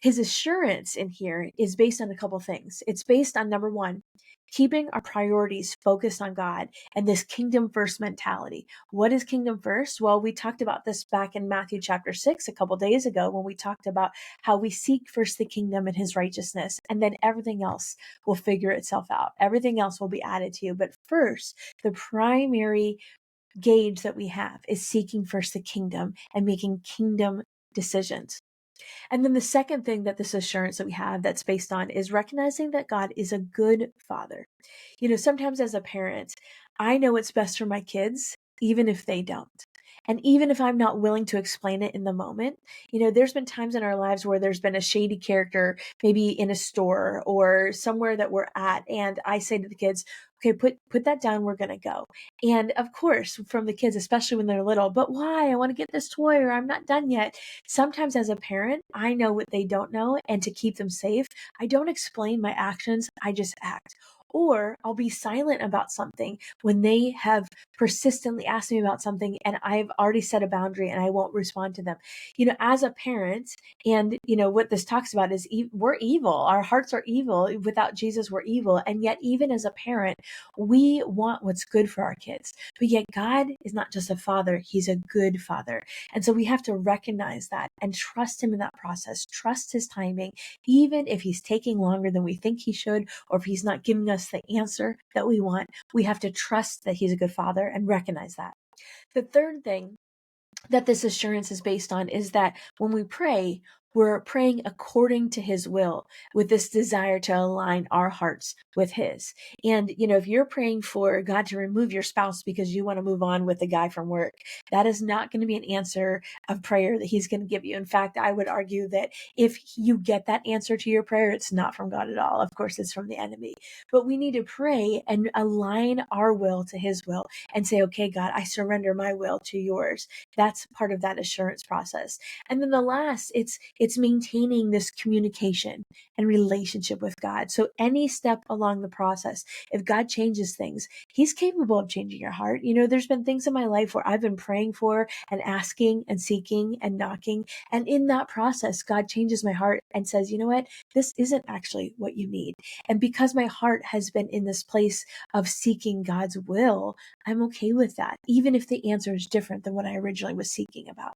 his assurance in here is based on a couple things. It's based on, number one, keeping our priorities focused on God and this kingdom first mentality. What is kingdom first? Well, we talked about this back in Matthew chapter 6 a couple days ago when we talked about how we seek first the kingdom and his righteousness, and then everything else will figure itself out. Everything else will be added to you. But first, the primary gauge that we have is seeking first the kingdom and making kingdom decisions. And then the second thing that this assurance that we have that's based on is recognizing that God is a good father. Sometimes as a parent, I know what's best for my kids, even if they don't. And even if I'm not willing to explain it in the moment, there's been times in our lives where there's been a shady character, maybe in a store or somewhere that we're at. And I say to the kids, okay, put that down. We're going to go. And of course, from the kids, especially when they're little, but why? I want to get this toy or I'm not done yet. Sometimes as a parent, I know what they don't know. And to keep them safe, I don't explain my actions. I just act. Or I'll be silent about something when they have persistently asked me about something and I've already set a boundary and I won't respond to them. As a parent, and what this talks about is we're evil. Our hearts are evil. Without Jesus, we're evil. And yet, even as a parent, we want what's good for our kids. But yet God is not just a father, he's a good father. And so we have to recognize that and trust him in that process, trust his timing, even if he's taking longer than we think he should, or if he's not giving us the answer that we want. We have to trust that he's a good father and recognize that. The third thing that this assurance is based on is that when we pray, we're praying according to his will with this desire to align our hearts with his. And, if you're praying for God to remove your spouse because you want to move on with the guy from work, that is not going to be an answer of prayer that he's going to give you. In fact, I would argue that if you get that answer to your prayer, it's not from God at all. Of course, it's from the enemy. But we need to pray and align our will to his will and say, okay, God, I surrender my will to yours. That's part of that assurance process. And then the last, it's maintaining this communication and relationship with God. So any step along the process, if God changes things, he's capable of changing your heart. There's been things in my life where I've been praying for and asking and seeking and knocking. And in that process, God changes my heart and says, you know what? This isn't actually what you need. And because my heart has been in this place of seeking God's will, I'm okay with that, even if the answer is different than what I originally was seeking about.